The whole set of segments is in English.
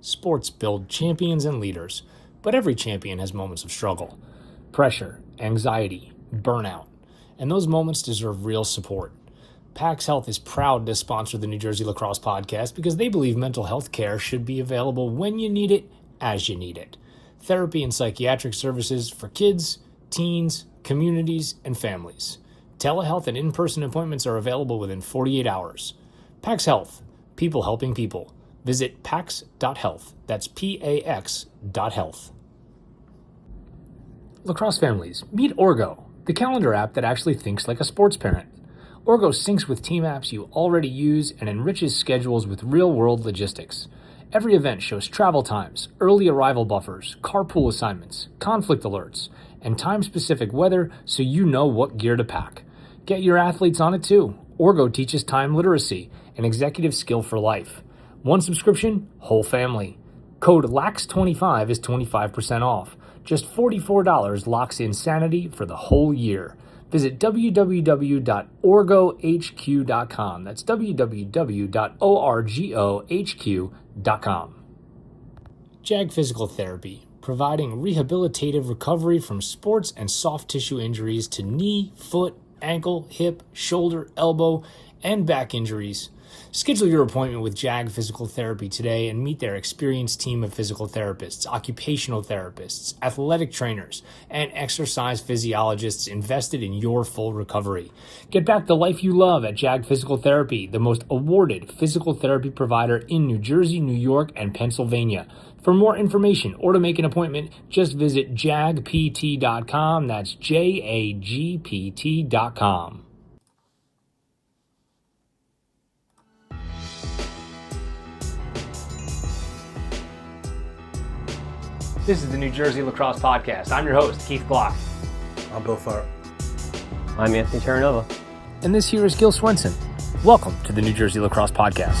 Sports build champions and leaders, but every champion has moments of struggle, pressure, anxiety, burnout, and those moments deserve real support. PAX Health is proud to sponsor the New Jersey Lacrosse podcast because they believe mental health care should be available when you need it, as you need it. Therapy and psychiatric services for kids, teens, communities, and families. Telehealth and in-person appointments are available within 48 hours. PAX Health, people helping people. Visit pax.health. That's PAX.health. Lacrosse families, meet Orgo, the calendar app that actually thinks like a sports parent. Orgo syncs with team apps you already use and enriches schedules with real-world logistics. Every event shows travel times, early arrival buffers, carpool assignments, conflict alerts, and time-specific weather so you know what gear to pack. Get your athletes on it too. Orgo teaches time literacy, an executive skill for life. One subscription, whole family. Code LAX25 is 25% off. Just $44 locks in sanity for the whole year. Visit www.orgohq.com. That's www.orgohq.com. JAG Physical Therapy, providing rehabilitative recovery from sports and soft tissue injuries to knee, foot, ankle, hip, shoulder, elbow, and back injuries. Schedule your appointment with JAG Physical Therapy today and meet their experienced team of physical therapists, occupational therapists, athletic trainers, and exercise physiologists invested in your full recovery. Get back the life you love at JAG Physical Therapy, the most awarded physical therapy provider in New Jersey, New York, and Pennsylvania. For more information or to make an appointment, just visit jagpt.com. That's JAGPT.com. This is the New Jersey Lacrosse Podcast. I'm your host, Keith Glock. I'm Bill Tharp. I'm Anthony Terranova. And this here is Gil Swenson. Welcome to the New Jersey Lacrosse Podcast.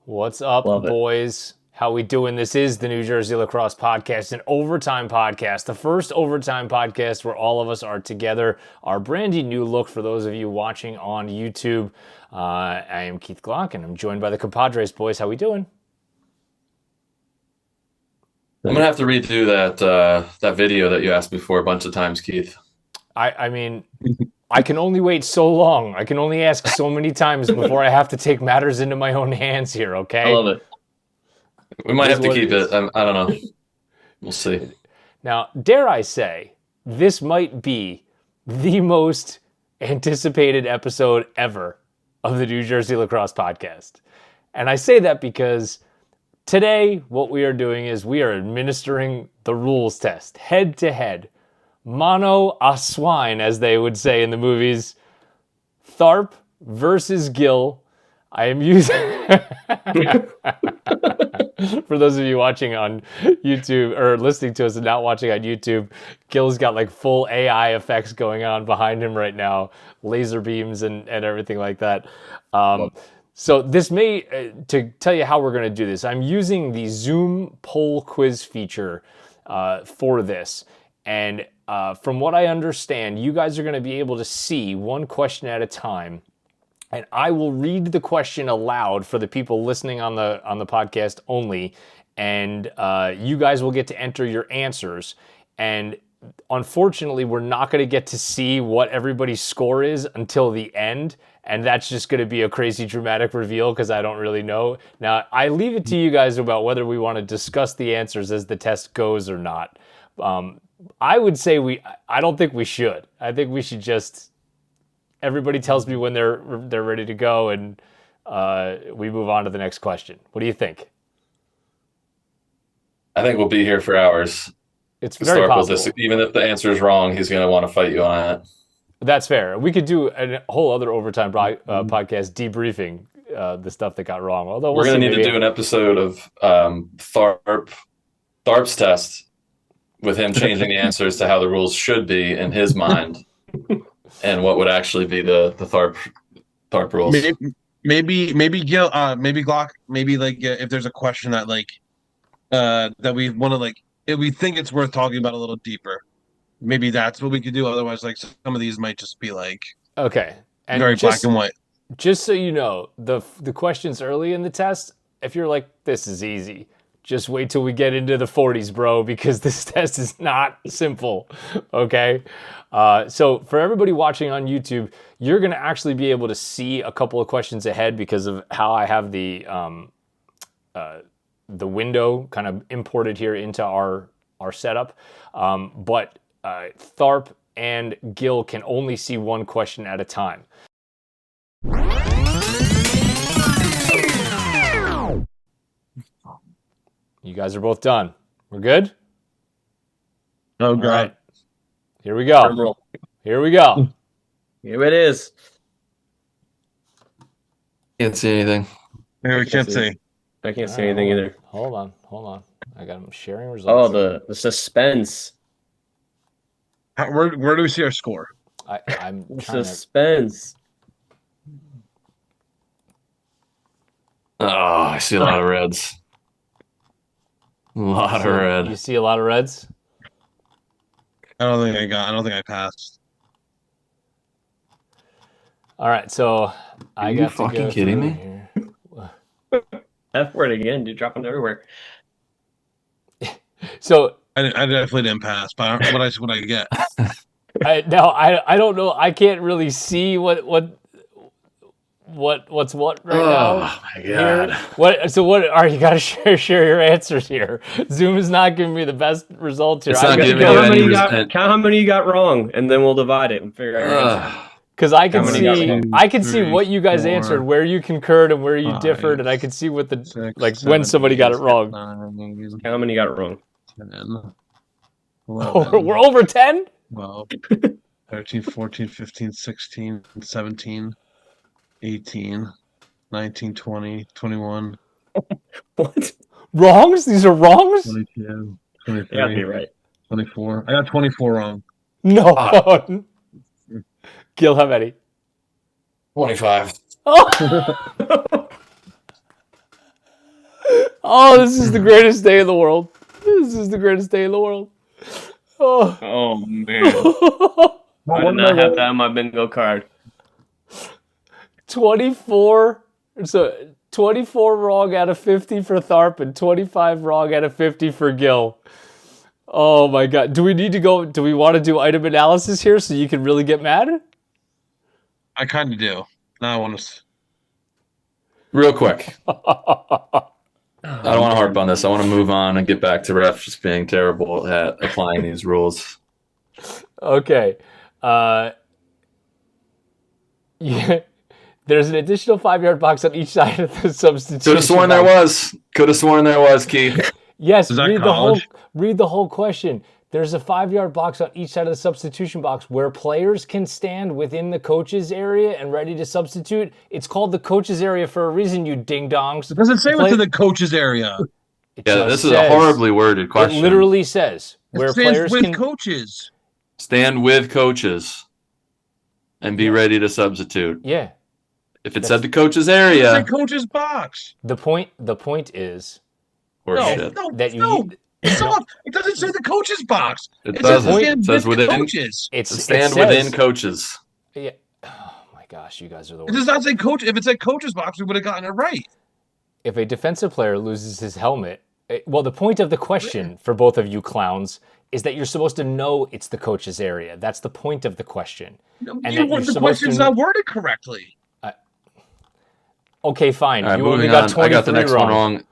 What's up, boys? How we doing? This is the New Jersey Lacrosse Podcast, an overtime podcast, the first overtime podcast where all of us are together. Our brandy new look for those of you watching on YouTube. I am Keith Glock, and I'm joined by the compadres, boys. How we doing? I'm gonna have to redo that video that you asked me for a bunch of times, Keith. I mean, I can only wait so long. I can only ask so many times before I have to take matters into my own hands here, okay? I love it. We might have to keep it. I don't know. We'll see. Now, dare I say, this might be the most anticipated episode ever of the New Jersey Lacrosse Podcast. And I say that because today, what we are doing is we are administering the rules test, head to head, mano a swine, as they would say in the movies. Tharp versus Gil. I am using, for those of you watching on YouTube or listening to us and not watching on YouTube, Gil's got like full AI effects going on behind him right now, laser beams and everything like that. So this may, to tell you how we're going to do this, I'm using the Zoom poll quiz feature for this. And from what I understand, you guys are going to be able to see one question at a time. And I will read the question aloud for the people listening on the podcast only. And you guys will get to enter your answers. And unfortunately, we're not going to get to see what everybody's score is until the end. And that's just going to be a crazy dramatic reveal because I don't really know. Now, I leave it to you guys about whether we want to discuss the answers as the test goes or not. I would say I don't think we should. I think we should just, everybody tells me when they're ready to go and we move on to the next question. What do you think? I think we'll be here for hours. It's very possible. Even if the answer is wrong, he's going to want to fight you on it. That's fair. We could do a whole other overtime podcast debriefing the stuff that got wrong. Although we're going to need to do an episode of Tharp's test with him changing the answers to how the rules should be in his mind, and what would actually be the Tharp rules. Maybe Gil, maybe Glock, maybe like if there's a question that that we want to if we think it's worth talking about a little deeper. Maybe that's what we could do. Otherwise, some of these might just be okay, and very black and white. Just so you know, the questions early in the test, this is easy, just wait till we get into the 40s, bro, because this test is not simple, okay? So for everybody watching on YouTube, you're going to actually be able to see a couple of questions ahead because of how I have the window kind of imported here into our setup. But Tharp and Gil can only see one question at a time. You guys are both done. We're good? Oh, God. All right. Here we go. Here we go. Here it is. Can't see anything. Here we can't see. I can't see anything either. Hold on. I got them sharing results. Oh, the suspense. Where do we see our score? I'm trying to... Suspense. Oh, I see a lot of reds. A lot of red. You see a lot of reds? I don't think I passed. All right, so I got to fucking go kidding through me? here. F word again, dude. Dropping everywhere. So I definitely didn't pass, but what I get? I don't know. I can't really see what's what right now. Oh my God. What are you got to share your answers here? Zoom is not giving me the best results here. It's not giving me count how many you got wrong, and then we'll divide it and figure out your answer. Because I can How many got see, wrong? I can see 3, what you guys 4, answered, where you concurred and where you 5, differed, and I can see what the 6, when 7, somebody got it 8, wrong. 9, How many got it wrong? 10, Oh, 11, we're over 10? 12, 13, 14, 15, 16, 17, 18, 19, 20, 21, What? Wrongs? These are wrongs? 22, You gotta be 23, right. 24. I got 24 wrong. No. Gil, how many? 25. Oh. Oh, this is the greatest day in the world. This is the greatest day in the world. Oh, Oh man, I did not have that on my bingo card. 24. So 24 wrong out of 50 for Tharp and 25 wrong out of 50 for Gil. Oh my God. Do we want to do item analysis here so you can really get mad? I kind of do. Now I want to. Real quick. I don't want to harp on this. I want to move on and get back to refs just being terrible at applying these rules. Okay. Yeah. There's an additional 5-yard box on each side of the substitution. Could have sworn there was. Could have sworn there was, Keith. Yes, Is that read college? the whole question. There's a 5-yard box on each side of the substitution box where players can stand within the coach's area and ready to substitute. It's called the coach's area for a reason, you ding-dongs. It doesn't say within the coach's area. It Yeah, just this is a says- horribly worded question. It literally says It where stands players with can... coaches. Stand with coaches and be ready to substitute. Yeah. If it said the coach's It's area, a coach's box. The point is horseshit. No, that you... no. It's off. It doesn't say the coach's box. It It doesn't. says It stand says with within. coaches. it Stand says- within coaches. Yeah. Oh my gosh, you guys are the It worst. does not say coach. If it said coach's box, we would have gotten it right. If a defensive player loses his helmet, well, the point of the question for both of you clowns is that you're supposed to know it's the coach's area. That's the point of the question. And that you're The supposed question's to... not worded correctly. Okay, fine. All right, You only moving got on. 23 I got the next wrong. one wrong.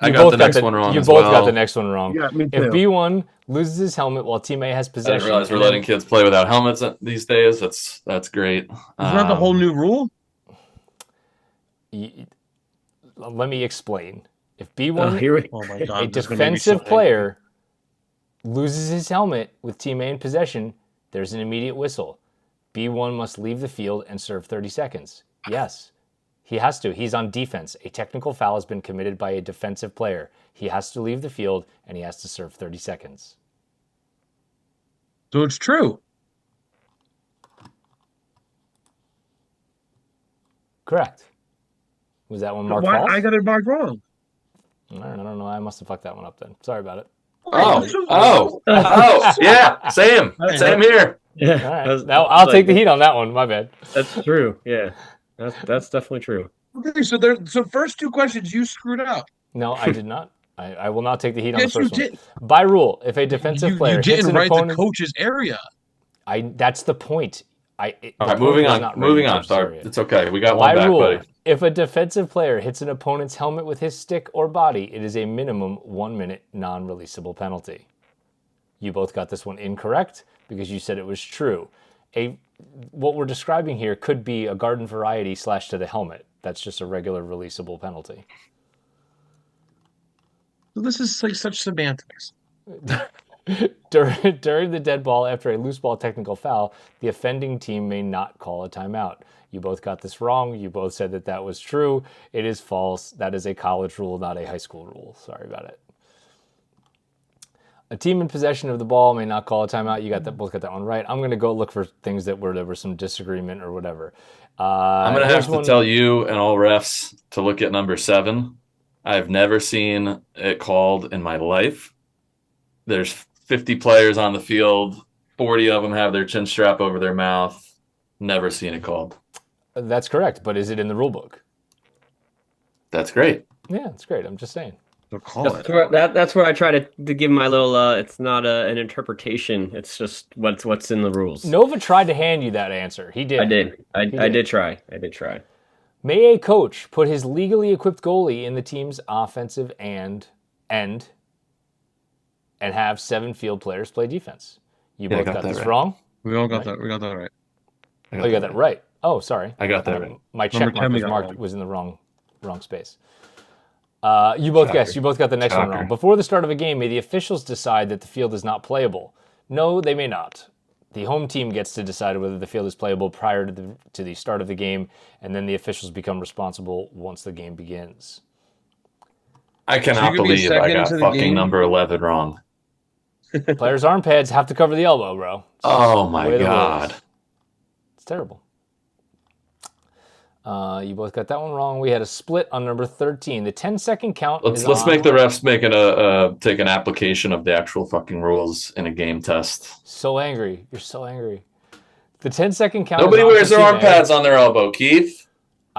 I You got both the next one wrong You as both well. got the next one wrong. Yeah, me If too. B1 loses his helmet while team A has I possession... didn't realize we're and then- letting kids play without helmets these days. That's great. Isn't that the whole new rule? Let me explain. If B1, Here we Oh my a god! this is gonna make me so defensive player loses his helmet with team A in possession, there's an immediate whistle. B1 must leave the field and serve 30 seconds. Yes, he has to. He's on defense. A technical foul has been committed by a defensive player. He has to leave the field and he has to serve 30 seconds. So it's true. Correct. Was that one marked Why false? I got it marked wrong? I don't know. I must have fucked that one up then. Sorry about it. Oh, yeah, same here. Yeah, All right. Now I'll take the heat on that one. My bad. That's true. Yeah, that's definitely true. Okay, so first two questions you screwed up. No, I did not. I will not take the heat on the Yes, you first one. did. By rule, if a defensive You player hits didn't an write the opponent, coach's area. that's the point. All right, moving on. Moving on, Tharp. It's okay. We got one By back, rule, buddy. if a defensive player hits an opponent's helmet with his stick or body, it is a minimum 1 minute non-releasable penalty. You both got this one incorrect because you said it was true. What we're describing here could be a garden variety slash to the helmet. That's just a regular releasable penalty. So this is like such semantics. During the dead ball after a loose ball technical foul, the offending team may not call a timeout. You both got this wrong. You both said that was true. It is false. That is a college rule, not a high school rule. Sorry about it. A team in possession of the ball may not call a timeout. You both got that one right. I'm going to go look for things there was some disagreement or whatever. I'm going to have to tell you and all refs to look at number 7. I've never seen it called in my life. There's 50 players on the field. 40 of them have their chin strap over their mouth. Never seen it called. That's correct, but is it in the rule book? That's great. Yeah, it's great. I'm just saying. That's where I try to give my little. It's not an interpretation. It's just what's in the rules. Nova tried to hand you that answer. He did. I did try. May a coach put his legally equipped goalie in the team's offensive end and have 7 field players play defense? You both got this wrong. We all got that. We got that right. Oh, you got that right. Oh, sorry. I got that right. My check mark was in the wrong space. You both guessed. You both got the next one wrong. Before the start of a game, may the officials decide that the field is not playable? No, they may not. The home team gets to decide whether the field is playable prior to the start of the game, and then the officials become responsible once the game begins. I cannot believe I got fucking number 11 wrong. Players' arm pads have to cover the elbow, bro. Oh my God. It's terrible. You both got that one wrong. We had a split on number 13. The 10-second count. Let's make the refs take an application of the actual fucking rules in a game test. So angry. You're so angry. The 10-second count. Nobody wears their arm pads on their elbow, Keith.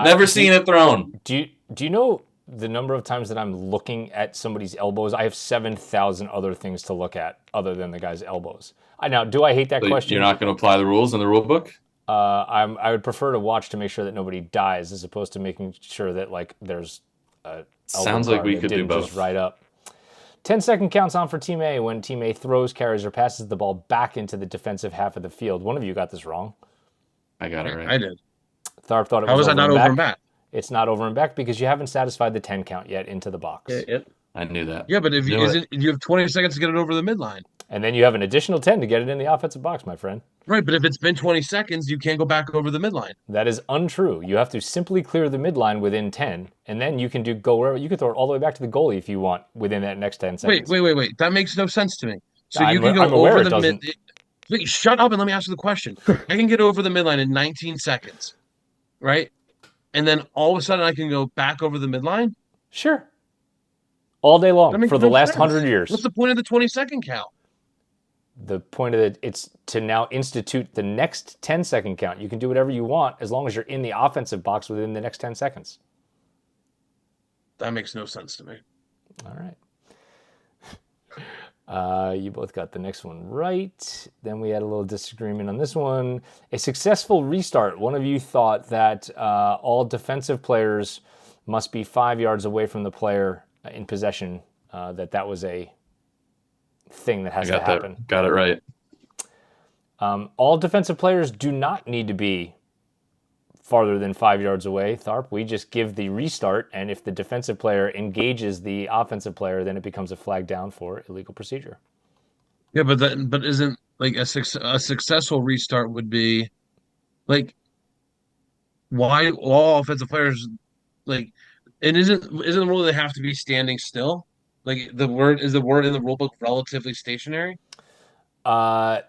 Never seen it thrown. Do you know the number of times that I'm looking at somebody's elbows? I have 7,000 other things to look at other than the guy's elbows. Now, do I hate that question? You're not going to apply the rules in the rule book? I would prefer to watch to make sure that nobody dies, as opposed to making sure that there's a sounds like we could do both. Just right up. 10-second counts on for Team A when Team A throws, carries, or passes the ball back into the defensive half of the field. One of you got this wrong. I got it right. I did. Tharp thought it was. How was I not over and back? It's not over and back because you haven't satisfied the 10 count yet into the box. Yep. I knew that. Yeah, but you have 20 seconds to get it over the midline. And then you have an additional 10 to get it in the offensive box, my friend. Right, but if it's been 20 seconds, you can't go back over the midline. That is untrue. You have to simply clear the midline within 10, and then you can go wherever. You can throw it all the way back to the goalie if you want within that next 10 seconds. Wait. That makes no sense to me. So I'm you can go over the mid. Wait, shut up and let me ask you the question. I can get over the midline in 19 seconds, right? And then all of a sudden I can go back over the midline? Sure. All day long for the last 100 years. What's the point of the 20-second count? The point of it, it's to now institute the next 10-second count. You can do whatever you want as long as you're in the offensive box within the next 10 seconds. That makes no sense to me. All right. You both got the next one right. Then we had a little disagreement on this one. A successful restart. One of you thought that all defensive players must be 5 yards away from the player in possession. That was a thing that has to happen. Got it right. All defensive players do not need to be farther than 5 yards away, Tharp. We just give the restart, and if the defensive player engages the offensive player, then it becomes a flag down for illegal procedure. Yeah, but isn't like a successful restart would be like why all offensive players like it isn't the rule they have to be standing still? Like the word in the rule book relatively stationary? I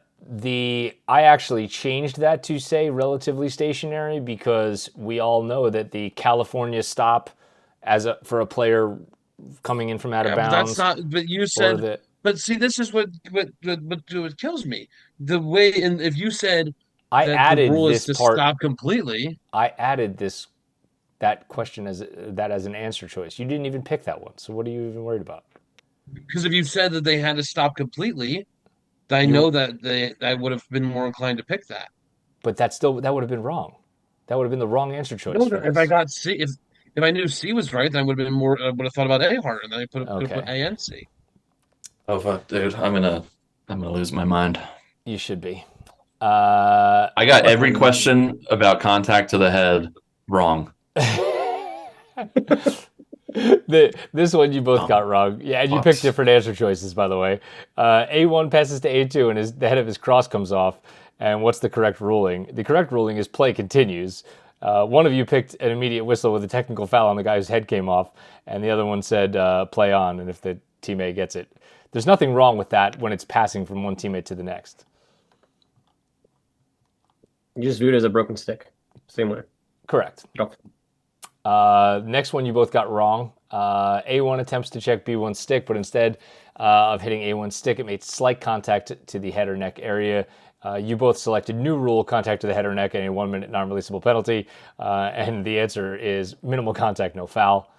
actually changed that to say relatively stationary because we all know that the California stop for a player coming in from out of bounds. But that's not. But you said. But see, this is what kills me. The way if you said I added the rule this is to part, stop completely. I added this that question as an answer choice. You didn't even pick that one. So what are you even worried about? Because if you said that they had to stop completely, I know that I would have been more inclined to pick that. But that would have been wrong. That would have been the wrong answer choice. No, if I got C, if I knew C was right, then I would have been more. I would have thought about A harder, and then I could have put A and C. Oh fuck, dude! I'm gonna lose my mind. You should be. I got every question about contact to the head wrong. This one you both got wrong. Yeah, and you picked different answer choices, by the way. A1 passes to A2, and the head of his cross comes off. And what's the correct ruling? The correct ruling is play continues. One of you picked an immediate whistle with a technical foul on the guy whose head came off, and the other one said play on, and if the teammate gets it. There's nothing wrong with that when it's passing from one teammate to the next. You just view it as a broken stick. Same way. Correct. Next one you both got wrong. A1 attempts to check B1's stick, but instead of hitting A1's stick, it made slight contact to the head or neck area. You both selected new rule, contact to the head or neck, and a 1 minute non-releasable penalty. And the answer is minimal contact, no foul.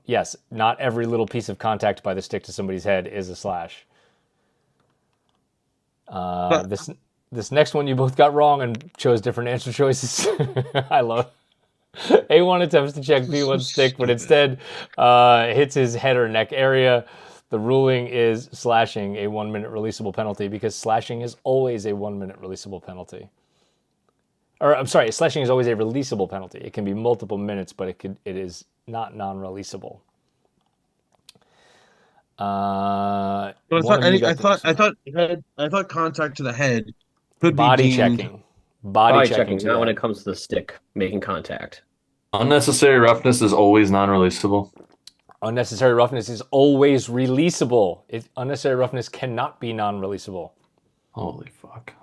Yes, not every little piece of contact by the stick to somebody's head is a slash. This next one you both got wrong and chose different answer choices. I love it. A1 attempts to check B1's stick, but instead hits his head or neck area. The ruling is slashing, a 1 minute releasable penalty, because slashing is always a 1 minute releasable penalty. Or I'm sorry, slashing is always a releasable penalty. It can be multiple minutes, but it is not non-releasable. I thought contact to the head could body be deemed... checking. Body checking, not when it comes to the stick making contact. Unnecessary roughness is always non-releasable. Unnecessary roughness is always releasable. Unnecessary roughness cannot be non-releasable. Holy fuck.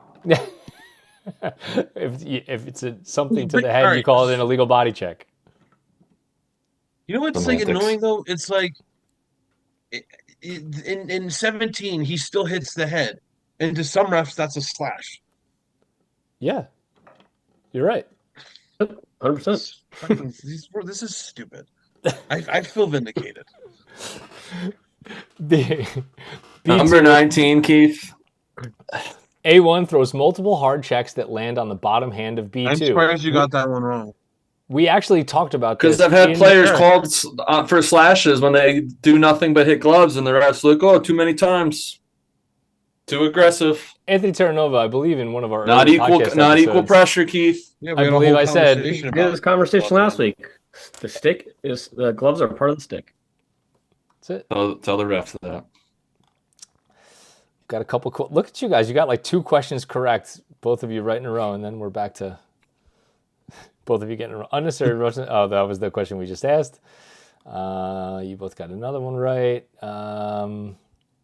if it's something to the head, you call it an illegal body check. You know what's like annoying though? It's like in 17 he still hits the head, and to some refs that's a slash. Yeah, you're right. 100%. This is stupid. I feel vindicated. Number 19, Keith. A1 throws multiple hard checks that land on the bottom hand of B2. I'm surprised you got that one wrong. We actually talked about this. Because I've had players called for slashes when they do nothing but hit gloves, and the refs look, oh, too many times. Too aggressive. Anthony Terranova, I believe in one of our not equal pressure, Keith. Yeah, I believe I said we had this conversation last week. The gloves are part of the stick. That's it. Tell the refs that. Got a couple. Look at you guys. You got like 2 questions correct, both of you right in a row, and then we're back to both of you getting unnecessary roughness. Oh, that was the question we just asked. You both got another one right.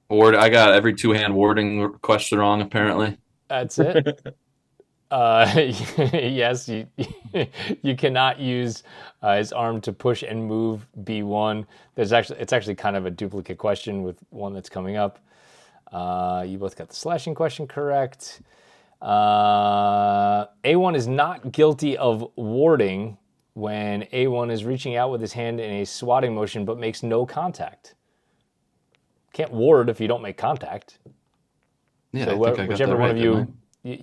I got every 2-hand warding question wrong, apparently. That's it. Yes, you cannot use his arm to push and move B1. It's actually kind of a duplicate question with one that's coming up. You both got the slashing question correct. A1 is not guilty of warding when A1 is reaching out with his hand in a swatting motion but makes no contact. Can't ward if you don't make contact. Yeah, so I think I got whichever that one right, of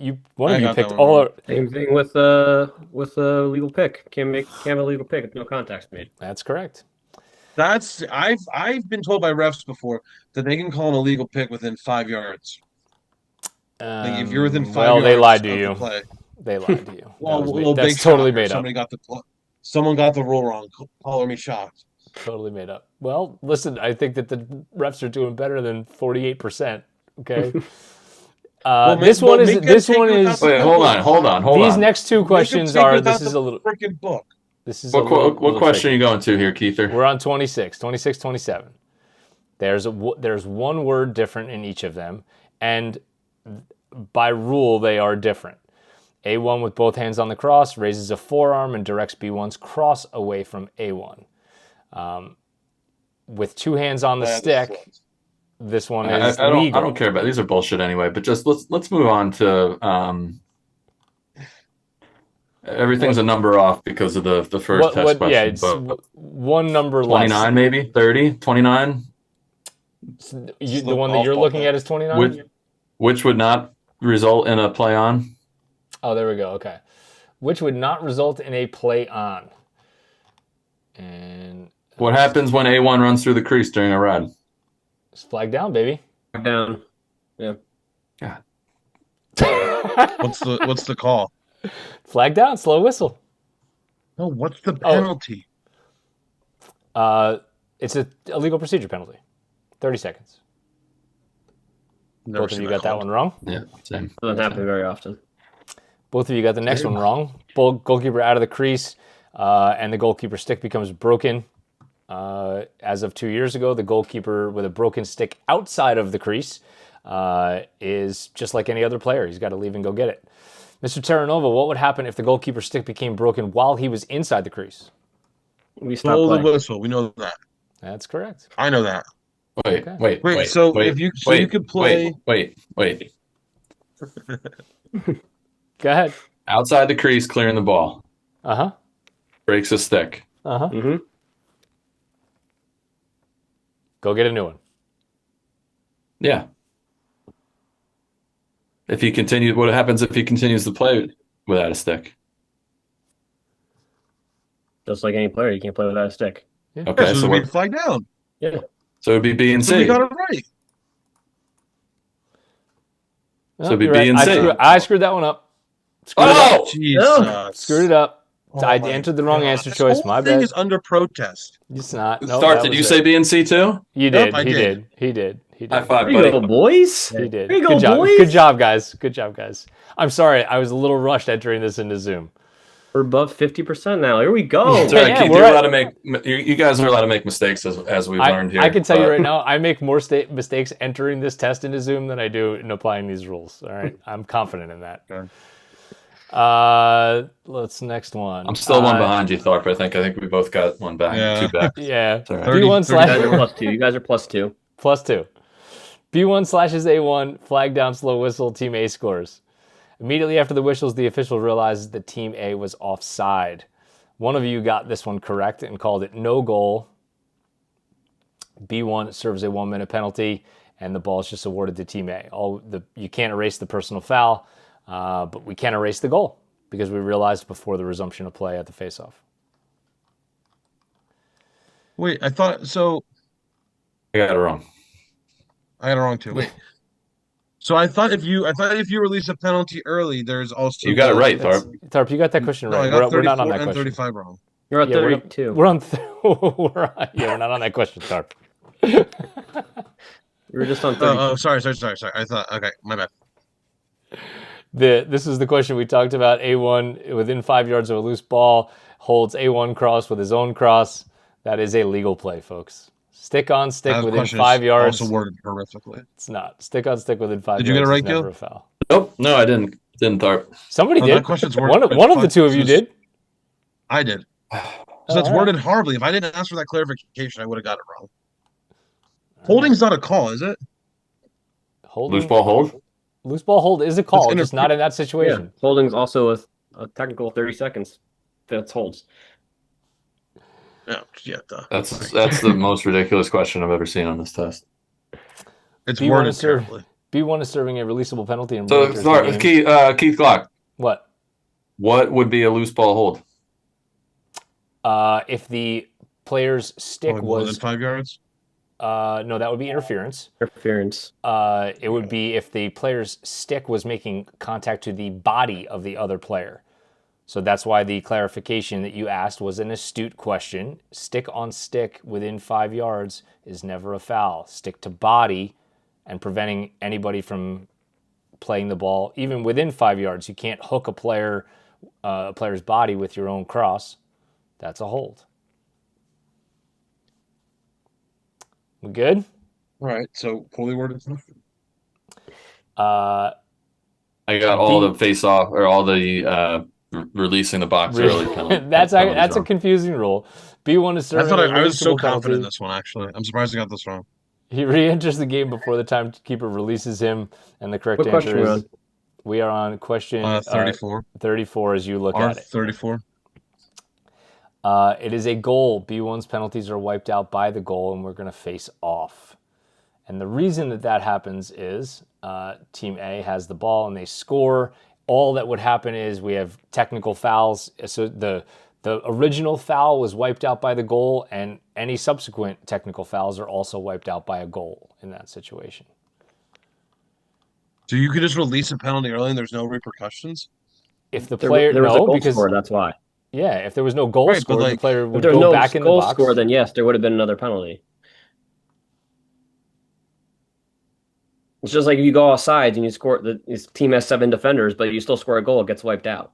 you. One of you picked all. Same thing with a legal pick. Can't have a legal pick if no contact's made. That's correct. I've been told by refs before that they can call an illegal pick within 5 yards. Like if you're within 5 yards, they lied to of you. the play. They lied to you. That's totally made up. Someone got the rule wrong. Color me shocked. Totally made up. Well, listen, I think that the refs are doing better than 48%. Okay. This one is. Wait, hold on. These next 2 questions are. This is a little freaking book. This is what question are you going to here, Keither? We're on 26, 27. There's one word different in each of them, and by rule they are different. A1 with both hands on the cross raises a forearm and directs B1's cross away from A1. With 2 hands on the stick, this one is legal. I don't care about these are bullshit anyway. But just let's move on to Everything's a number off because of the first test question. Yeah, it's one number 29 less. maybe? 30? 29? The one that you're looking at is 29? Which would not result in a play on? Oh, there we go. Okay. Which would not result in a play on. And what happens when A1 runs through the crease during a ride? It's flag down, baby. Flag down. Yeah. God. What's the call? Flag down, slow whistle. No, what's the penalty? It's a legal procedure penalty. 30 seconds. Both of you got that one wrong. Yeah, same. Doesn't happen very often. Both of you got the next one wrong. Goalkeeper out of the crease, and the goalkeeper stick becomes broken. As of 2 years ago, the goalkeeper with a broken stick outside of the crease is just like any other player. He's got to leave and go get it. Mr. Terranova, what would happen if the goalkeeper stick became broken while he was inside the crease? We stop Blow the playing. whistle. We know that. That's correct. I know that. Wait. So if you could play. Wait. Go ahead. Outside the crease, clearing the ball. Uh-huh. Breaks a stick. Uh-huh. Mm-hmm. Go get a new one. Yeah. What happens if he continues to play without a stick? Just like any player, you can't play without a stick. Yeah. Okay, So we'd flag down. Yeah. So it'd be B and So we C. got it right. No, So it'd be you're B and C. I screwed that one up. Oh! Jesus. Screwed it up. Oh I my entered the wrong God. answer This choice. whole My thing bad. is under protest. It's not. No, Start. that Did you was say it. B and C too? You did. Nope, I He did. did. He did. He did. High five, There you buddy. go, boys. He did. There you Good go, job. boys. Good job, guys. Good job, guys. I'm sorry. I was a little rushed entering this into Zoom. We're above 50% now. Here we go. It's all right, Yeah, Keith, we're you're at- allowed to make. You guys are allowed to make mistakes as we've learned here. I can tell you but- right now, I make more mistakes entering this test into Zoom than I do in applying these rules. All right, I'm confident in that. Okay. Let's next one. I'm still one behind you, Tharp. I think we both got one back. Yeah. Two back. Yeah, all right. B1 You guys are slash +2. You guys are +2. +2. B1 slashes A1, flag down, slow whistle. Team A scores. Immediately after the whistles, the official realizes that Team A was offside. One of you got this one correct and called it no goal. B1 serves a 1-minute penalty, and the ball is just awarded to Team A. You can't erase the personal foul, but we can erase the goal because we realized before the resumption of play at the faceoff. Wait, I thought so. I got it wrong. I got it wrong too. Wait. So I thought if you release a penalty early, there's also You got it right, Tharp. Tharp, you got that question No, right. I got We're not on 34 that and question. 35 wrong. You're at Yeah, 32. We're not on that question, Tharp. We were just on 32. Oh, sorry. I thought, okay, my bad. This is the question we talked about. A1 within 5 yards of a loose ball holds A1 cross with his own cross. That is a legal play, folks. Stick on stick That within question 5 is yards. Also worded horrifically. It's not. Stick on stick within 5 Did yards. you get it right, is never Gil? a foul. Nope. No, I didn't. Didn't Tharp. Somebody Oh, did. that question's worded. One of the two of you did. I did. So it's All right. worded horribly. If I didn't ask for that clarification, I would have got it wrong. Holding's not a call, is it? Holding, Loose ball hold. Loose ball hold is a call, It's just not in that Yeah. situation. Holding's also a technical 30 seconds. That's holds. Yeah, duh. That's the most ridiculous question I've ever seen on this test. It's B1 worded is served. terribly. B1 is serving a releasable penalty. And So re-enters the Tharp, game. Keith Glock, What? what would be a loose ball hold? If the player's stick More than was 5 yards. no, that would be interference. Interference. It would be if the player's stick was making contact to the body of the other player. So that's why the clarification that you asked was an astute question. Stick on stick within 5 yards is never a foul. Stick to body and preventing anybody from playing the ball, even within 5 yards. You can't hook a player's body with your own cross. That's a hold. We good? All right. So poorly worded stuff. Uh, I got all the face off or all the releasing the box early penalty. that's a wrong. confusing rule. B1 is I serving thought a I was so releasable confident in penalty. this one. Actually, I'm surprised I got this wrong. He re-enters the game before the timekeeper releases him, and the correct What answer question are we is We are on question 34. 34 as you look at it. 34. It is a goal. B1's penalties are wiped out by the goal, and we're going to face off. And the reason that happens is Team A has the ball and they score. All that would happen is we have technical fouls. So the original foul was wiped out by the goal, and any subsequent technical fouls are also wiped out by a goal in that situation. So you could just release a penalty early and there's no repercussions? If the player there was a goal because scored, that's why. Yeah, if there was no goal scored, the player would go go back in the box. If there was no goal scored, then yes, there would have been another penalty. It's just like if you go offsides and you score, this team has 7 defenders, but you still score a goal, it gets wiped out.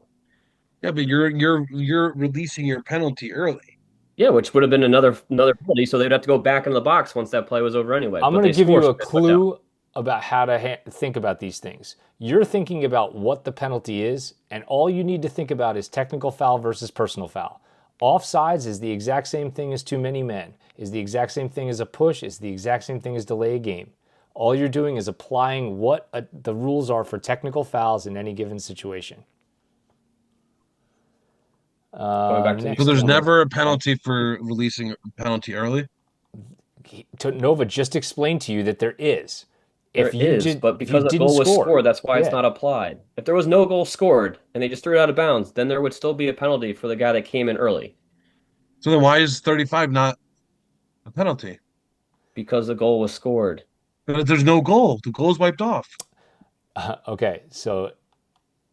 Yeah, but you're releasing your penalty early. Yeah, which would have been another penalty, so they'd have to go back in the box once that play was over anyway. I'm going to give you a clue about how to think about these things. You're thinking about what the penalty is, and all you need to think about is technical foul versus personal foul. Offsides is the exact same thing as too many men, is the exact same thing as a push, is the exact same thing as delay a game. All you're doing is applying what the rules are for technical fouls in any given situation. So there's never a penalty for releasing a penalty early? Nova just explained to you that there is. But because the goal was scored, that's why it's not applied. If there was no goal scored and they just threw it out of bounds, then there would still be a penalty for the guy that came in early. So then why is 35 not a penalty? Because the goal was scored. But if there's no goal, the goal is wiped off. Okay, so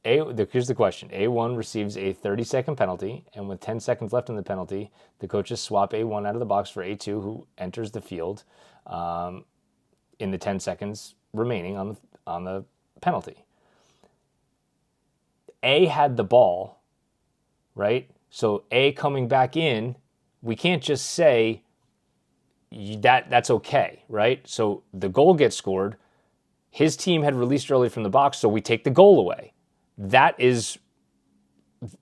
here's the question. A1 receives a 30-second penalty, and with 10 seconds left in the penalty, the coaches swap A1 out of the box for A2, who enters the field in the 10 seconds remaining on the penalty. A had the ball, right? So A coming back in, we can't just say that's okay, right? So the goal gets scored. His team had released early from the box, so we take the goal away. That is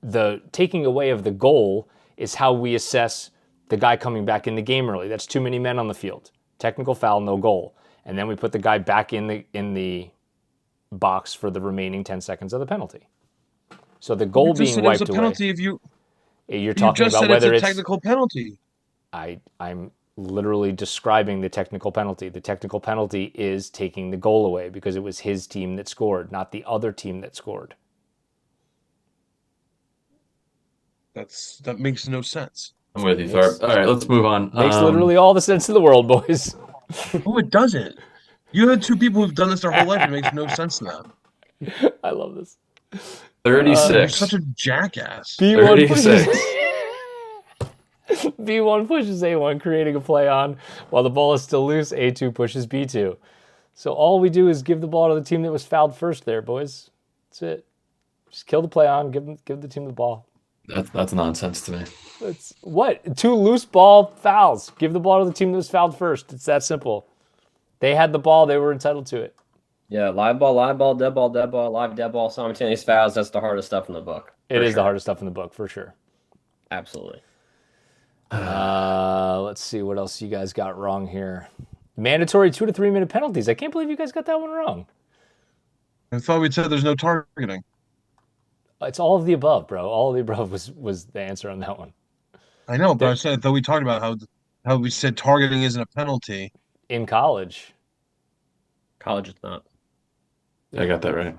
the taking away of the goal is how we assess the guy coming back in the game early. That's too many men on the field. Technical foul, no goal. And then we put the guy back in the box for the remaining 10 seconds of the penalty. So the goal being wiped away. Penalty if you're talking about whether it's a technical penalty. I'm literally describing the technical penalty. The technical penalty is taking the goal away because it was his team that scored, not the other team that scored. That makes no sense. I'm with you, Tharp. All right, let's move on. Makes literally all the sense in the world, boys. Oh, it doesn't. You had 2 people who've done this their whole life. It makes no sense to them. I love this. 36. You're such a jackass. B1 36. B1 pushes A1, creating a play on. While the ball is still loose, A2 pushes B2. So all we do is give the ball to the team that was fouled first there, boys. That's it. Just kill the play on, give the team the ball. That's nonsense to me. It's what? 2 loose ball fouls. Give the ball to the team that was fouled first. It's that simple. They had the ball. They were entitled to it. Yeah, live ball, dead ball, live, dead ball, simultaneous fouls. That's the hardest stuff in the book. It is the hardest stuff in the book, for sure. Absolutely. Let's see what else you guys got wrong here. Mandatory 2 to 3 minute penalties. I can't believe you guys got that one wrong. I thought we said there's no targeting. It's all of the above, bro. All of the above was the answer on that one. I know, but I thought we talked about how we said targeting isn't a penalty. In college. College is not. I got that right.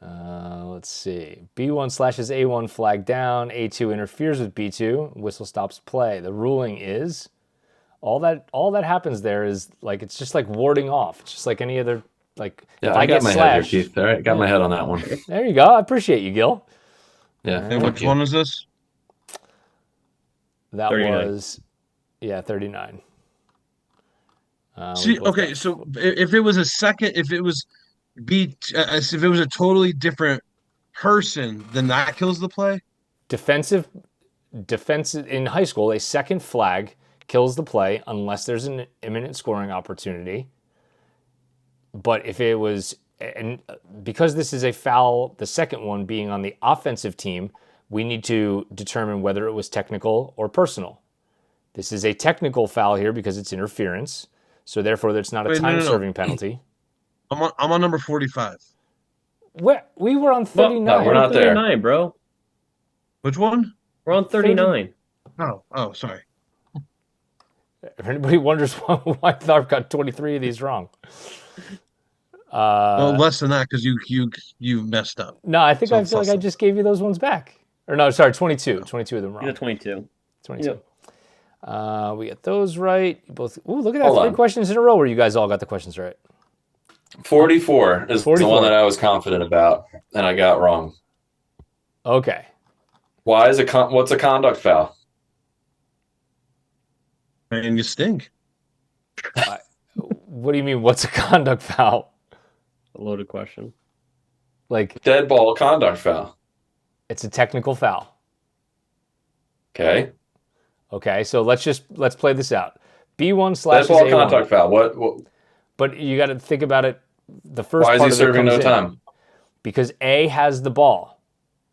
Let's see. B1 slashes A1 flag down. A2 interferes with B2. Whistle stops play. The ruling is all that happens there is like it's just like warding off. It's just like any other like. Yeah, if I got get my slashed, head here, Keith. All right, got my head on that one. There you go. I appreciate you, Gil. Yeah. And which one is this? That 39. was 39. See, okay, so if it was a totally different person, then that kills the play. Defensive in high school, a second flag kills the play unless there's an imminent scoring opportunity. But if it was, and because this is a foul, the second one being on the offensive team, we need to determine whether it was technical or personal. This is a technical foul here because it's interference. So therefore, it's not a time-serving penalty. I'm on number 45. We were on 39. No, we're not there. 39, bro. Which one? We're on 39. Oh, sorry. If anybody wonders why Tharp got 23 of these wrong. Less than that because you messed up. No, I feel like I just gave you those ones back. Or no, sorry, 22. 22 of them wrong. Yeah, 22. 22. Yep. We get those right. You both. Ooh, look at that! 3 questions in a row where you guys all got the questions right. 44 is 44. The one that I was confident about, and I got wrong. Okay. Why is what's a conduct foul? And you stink. What do you mean? What's a conduct foul? A loaded question. Like dead ball conduct foul. It's a technical foul. Okay. Okay, so let's play this out. B1 / dead ball A1. contact foul. What? But you got to think about it. The first Why part is he serving no time? Because A has the ball.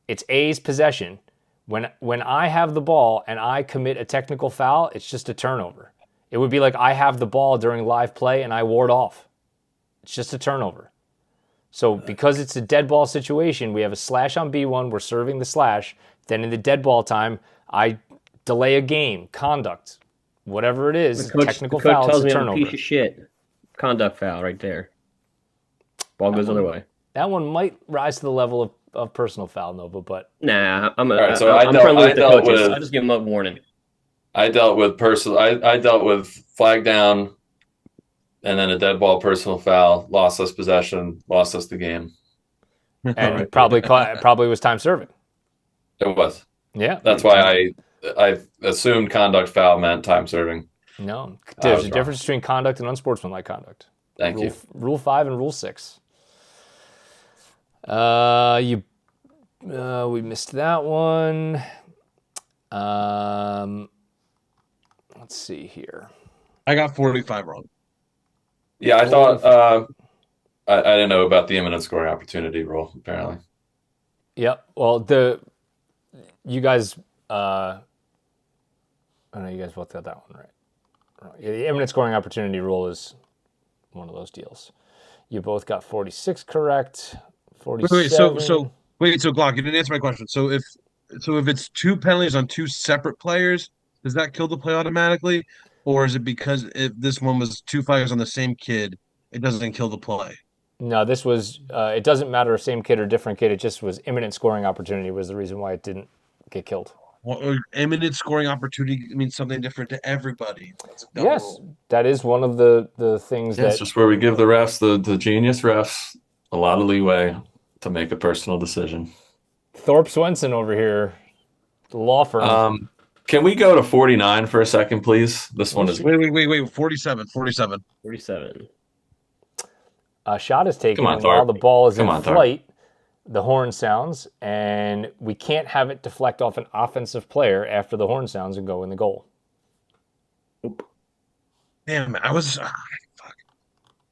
It's A's possession. When I have the ball and I commit a technical foul, it's just a turnover. It would be like I have the ball during live play and I ward off. It's just a turnover. So because it's a dead ball situation, we have a slash on B1. We're serving the slash. Then in the dead ball time, I delay a game, conduct, whatever it is, technical foul, it's a turnover. Piece of shit. Conduct foul right there. Ball goes the other way. That one might rise to the level of personal foul, Nova, but nah, I'm friendly with the coaches. I just give them a warning. I dealt with I dealt with flag down, and then a dead ball personal foul, lost us possession, lost us the game, and probably was time serving. It was. Yeah, that's why I assumed conduct foul meant time serving. No, there's a difference between conduct and unsportsmanlike conduct. Thank you. Rule 5 and Rule 6. We missed that one. Let's see here. I got 45 wrong. Yeah, I thought I didn't know about the imminent scoring opportunity rule. Apparently. Yep. Well, you guys. I know you guys both got that one right. Yeah, the imminent scoring opportunity rule is one of those deals. You both got 46 correct. 47. Wait, so Glock, you didn't answer my question. So if it's 2 penalties on 2 separate players, does that kill the play automatically, or is it because if this one was 2 flags on the same kid, it doesn't kill the play? No, this was. It doesn't matter same kid or different kid. It just was imminent scoring opportunity was the reason why it didn't get killed. Well, imminent scoring opportunity means something different to everybody. Yes, rule. That is one of the things. It's just where we give the refs, the genius refs, a lot of leeway to make a personal decision. Thorpe Swenson over here, the law firm. Can we go to 49 for a second, please? This one is... Wait. 47. A shot is taken while the ball is in flight. The horn sounds, and we can't have it deflect off an offensive player after the horn sounds and go in the goal. Oop. Damn, I was...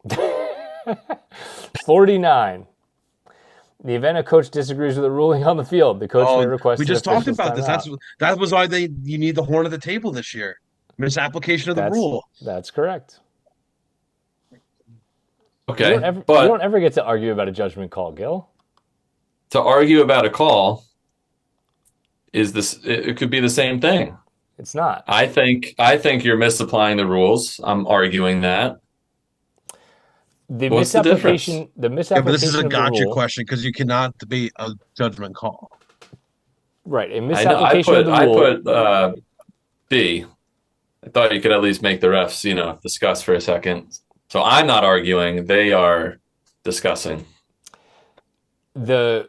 fuck. 49. The event a coach disagrees with the ruling on the field, the coach may request. We just talked about this. That was why you need the horn of the table this year. Misapplication of the rule. That's correct. Okay, you don't ever get to argue about a judgment call, Gil. To argue about a call it could be the same thing. It's not. I think you're misapplying the rules. I'm arguing that. What's misapplication. The misapplication. Yeah, but this is a gotcha question because you cannot debate a judgment call. Right. A misapplication of the rule. I put B. I thought you could at least make the refs, discuss for a second. So I'm not arguing; they are discussing. The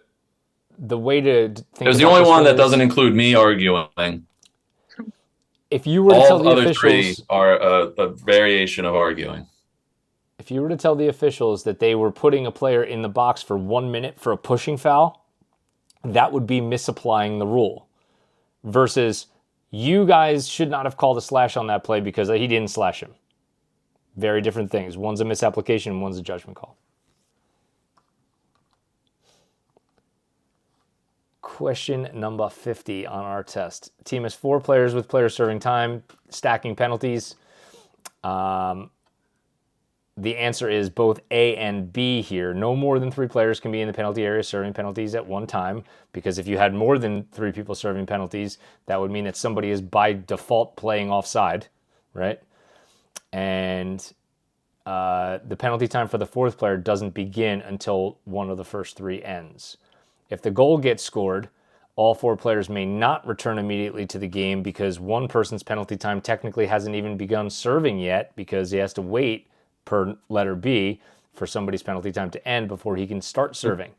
way to think. There's the only one that doesn't include me arguing. If you were to tell the officials, three are a variation of arguing. If you were to tell the officials that they were putting a player in the box for 1 minute for a pushing foul, that would be misapplying the rule. Versus, you guys should not have called a slash on that play because he didn't slash him. Very different things. One's a misapplication, one's a judgment call. Question number 50 on our test. Team has 4 players with players serving time, stacking penalties. the answer is both A and B here. No more than 3 players can be in the penalty area serving penalties at one time, because if you had more than 3 people serving penalties, that would mean that somebody is by default playing offside, right? And the penalty time for the 4th player doesn't begin until one of the first 3 ends. If the goal gets scored, all 4 players may not return immediately to the game because one person's penalty time technically hasn't even begun serving yet, because he has to wait, per letter B, for somebody's penalty time to end before he can start serving.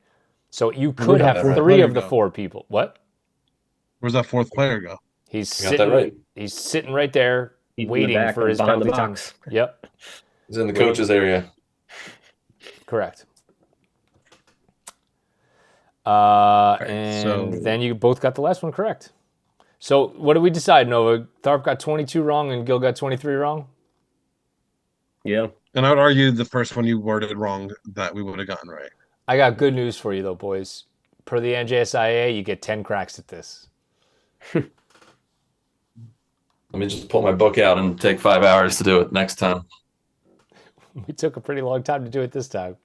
So you could have 3 of the 4 people. What? Where's that 4th player go? He's sitting right there waiting for his penalty time. Yep. He's in the coach's area. Correct. Then you both got the last one correct. So what did we decide, Nova? Tharp got 22 wrong and Gil got 23 wrong? Yeah. And I would argue the first one you worded wrong that we would have gotten right. I got good news for you, though, boys. Per the NJSIA, you get 10 cracks at this. Let me just pull my book out and take 5 hours to do it next time. We took a pretty long time to do it this time.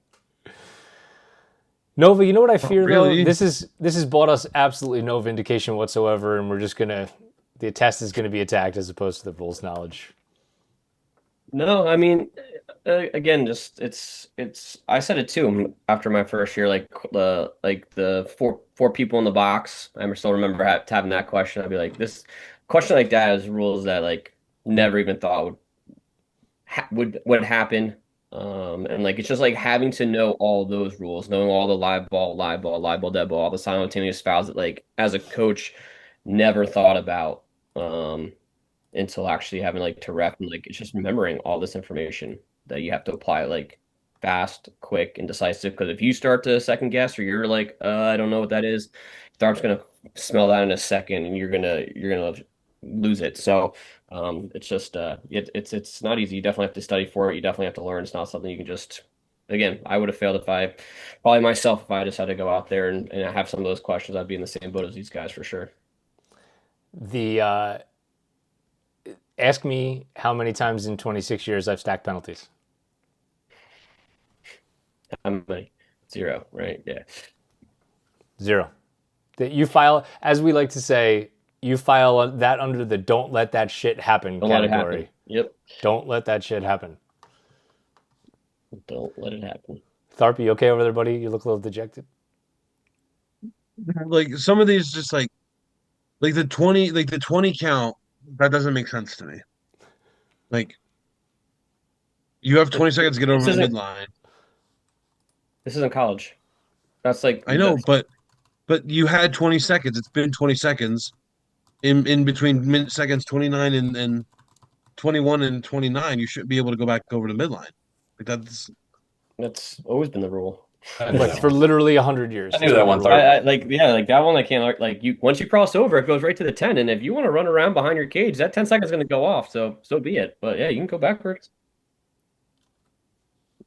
Nova, you know what I fear, though? This has bought us absolutely no vindication whatsoever, and we're just the test is gonna be attacked as opposed to the rules knowledge. No, I mean, again, just it's. I said it too after my first year. Like the four people in the box. I still remember having that question. I'd be like, this question like that is rules that like never even thought would happen. And like it's just like having to know all those rules, knowing all the live ball, dead ball, all the simultaneous fouls that like as a coach never thought about. Until actually having like to ref, and like it's just remembering all this information that you have to apply like fast, quick, and decisive. Because if you start to second guess or you're like, I don't know what that is, Tharp's gonna smell that in a second, and you're gonna lose it. So it's just it's not easy. You definitely have to study for it. You definitely have to learn. It's not something you can just. Again, I would have failed if I just had to go out there and have some of those questions. I'd be in the same boat as these guys for sure. Ask me how many times in 26 years I've stacked penalties. How many? 0, right? Yeah. 0. You file, as we like to say, you file that under the don't let that shit happen category. Yep. Don't let that shit happen. Don't let it happen. Tharp, you okay over there, buddy? You look a little dejected. Like some of these just like the 20 count, that doesn't make sense to me. Like you have 20 seconds to get over the midline. This isn't college. That's like I know, but you had 20 seconds. It's been 20 seconds in between seconds 29 and 21 and 29. You should be able to go back over the midline. Like that's always been the rule. Like for literally 100 years. I knew that one. Like that one. I can't like you. Once you cross over, it goes right to the 10. And if you want to run around behind your cage, that 10 seconds is going to go off. So be it. But yeah, you can go backwards.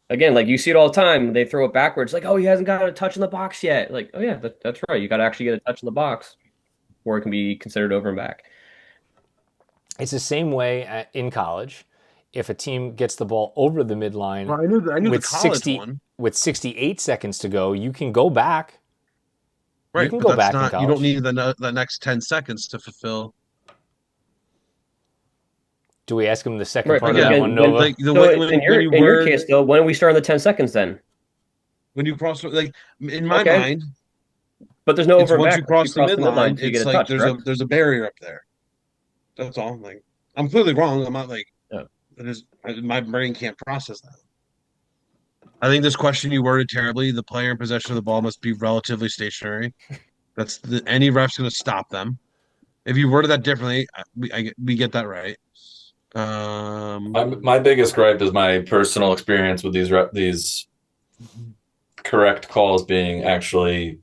Again, like you see it all the time. They throw it backwards. Like, oh, he hasn't got a touch in the box yet. Like, oh yeah, that's right. You got to actually get a touch in the box before it can be considered over and back. It's the same way in college. If a team gets the ball over the midline, well, I knew with the college one. With 68 seconds to go, you can go back. Right, you can go back in college. You don't need the next 10 seconds to fulfill. Do we ask him the second part of that one, Nova? In your case, though, when are we starting the 10 seconds then? When you cross, like in my mind. But there's no over and back. Once you cross the midline, it's like there's a barrier up there. That's all. Like I'm clearly wrong. I'm not like. My brain can't process that. I think this question you worded terribly. The player in possession of the ball must be relatively stationary. Any ref's going to stop them. If you worded that differently, we get that right. My biggest gripe is my personal experience with these correct calls being actually.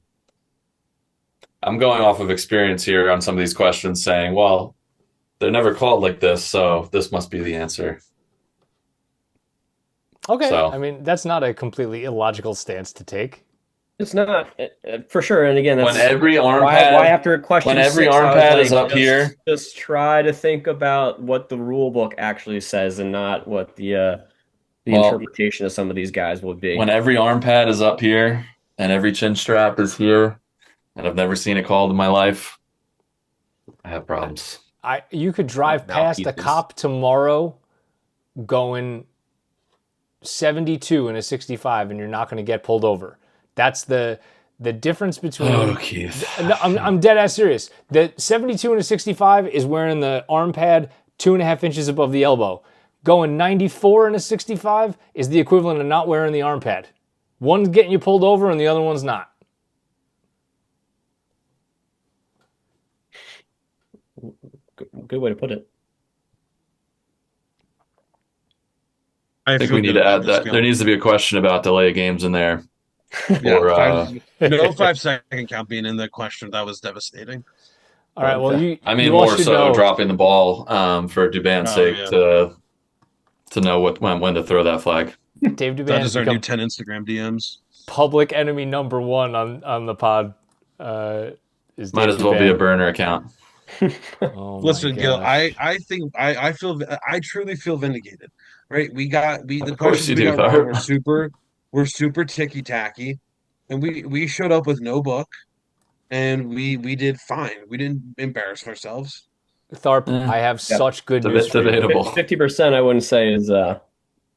I'm going off of experience here on some of these questions, saying, well, they're never called like this, so this must be the answer. Okay, so, I mean, that's not a completely illogical stance to take. It's not, for sure. And again, that's when every arm pad, why after question when every 6, arm pad is up here, just try to think about what the rule book actually says and not what the the interpretation of some of these guys will be. When every arm pad is up here and every chin strap is here, and I've never seen it called in my life, I have problems. You could drive past a cop tomorrow going 72 in a 65 and you're not going to get pulled over. That's the difference between... Oh, Keith. I'm dead ass serious. The 72 in a 65 is wearing the arm pad 2.5 inches above the elbow. Going 94 in a 65 is the equivalent of not wearing the arm pad. One's getting you pulled over and the other one's not. Good way to put it. I think we need to add that. There needs to be a question about delay games in there. Yeah, no 5-second count being in the question. That was devastating. All right, well, you more so dropping the ball for Dubán's sake to know when to throw that flag. Dave Dubán that is our new 10 Instagram DMs. Public enemy number one on the pod. Is might as well be a burner account. Listen, Gil, I think I truly feel vindicated. Right? The questions we got wrong were super ticky tacky, and we showed up with no book, and we did fine. We didn't embarrass ourselves. Tharp, I have such good news. Debatable. 50%, I wouldn't say is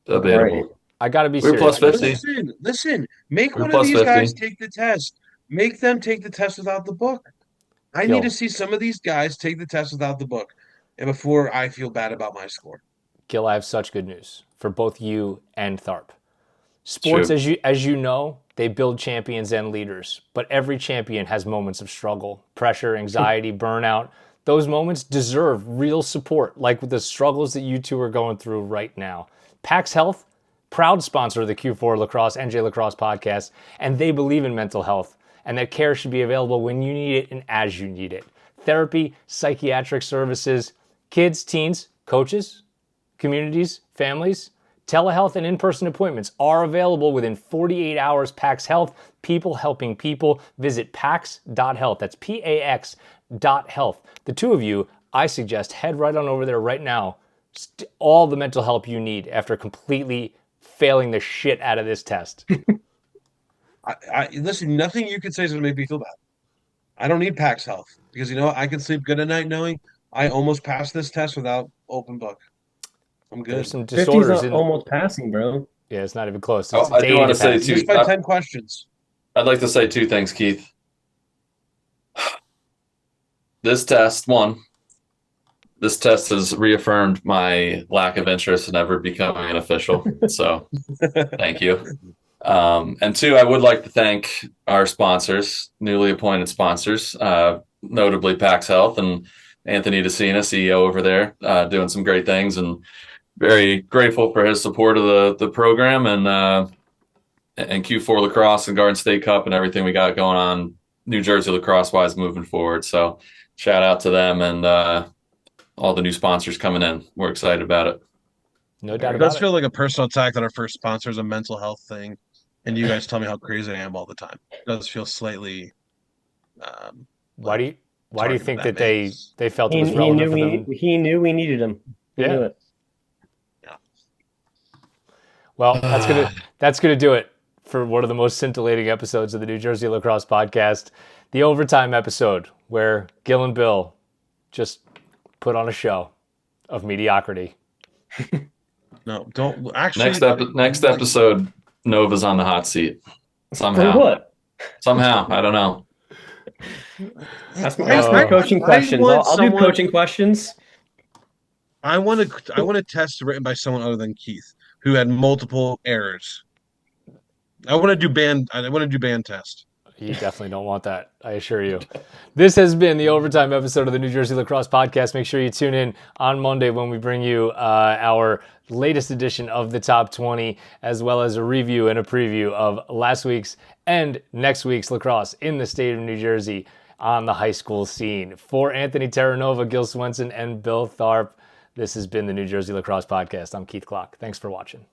debatable. Right. I gotta be serious. Plus 50. Listen. Make one of these guys take the test. Make them take the test without the book. I need to see some of these guys take the test without the book, and before I feel bad about my score. Gil, I have such good news for both you and Tharp. Sports, as you know, they build champions and leaders, but every champion has moments of struggle, pressure, anxiety, burnout. Those moments deserve real support, like with the struggles that you two are going through right now. PAX Health, proud sponsor of the Q4 Lacrosse, NJ Lacrosse podcast, and they believe in mental health and that care should be available when you need it and as you need it. Therapy, psychiatric services, kids, teens, coaches, communities, families, telehealth and in-person appointments are available within 48 hours. PAX Health, people helping people. Visit pax.health. That's PAX.health. The two of you, I suggest, head right on over there right now. All the mental help you need after completely failing the shit out of this test. Listen, nothing you could say is going to make me feel bad. I don't need PAX Health because, I can sleep good at night knowing I almost passed this test without open book. I'm good. There's some disorders. 50's almost passing, bro. Yeah, it's not even close. I do want to say, too. Just by 10 questions. I'd like to say two things, Keith. This test has reaffirmed my lack of interest in ever becoming an official. So thank you. And two, I would like to thank our sponsors, newly appointed sponsors, notably PAX Health and Anthony DeCina, CEO over there, doing some great things, and very grateful for his support of the program and Q4 Lacrosse and Garden State Cup and everything we got going on New Jersey lacrosse wise moving forward. So shout out to them and all the new sponsors coming in. We're excited about it. No doubt about it. It does feel like a personal attack that our first sponsor is a mental health thing, and you guys tell me how crazy I am all the time. It does feel slightly. Why do you think that they felt it was relevant for them? He knew we needed him. He knew it. Yeah. Well, that's gonna do it for one of the most scintillating episodes of the New Jersey Lacrosse podcast, the overtime episode where Gil and Bill just put on a show of mediocrity. No, don't actually. Next episode, Nova's on the hot seat. Somehow. For what? Somehow. I don't know. Ask me coaching questions. I'll do coaching questions. I want a test written by someone other than Keith, who had multiple errors. I want to do band test. You definitely don't want that, I assure you. This has been the overtime episode of the New Jersey Lacrosse podcast. Make sure you tune in on Monday when we bring you our latest edition of the Top 20, as well as a review and a preview of last week's and next week's lacrosse in the state of New Jersey on the high school scene. For Anthony Terranova, Gil Swenson, and Bill Tharp, this has been the New Jersey Lacrosse podcast. I'm Keith Glock. Thanks for watching.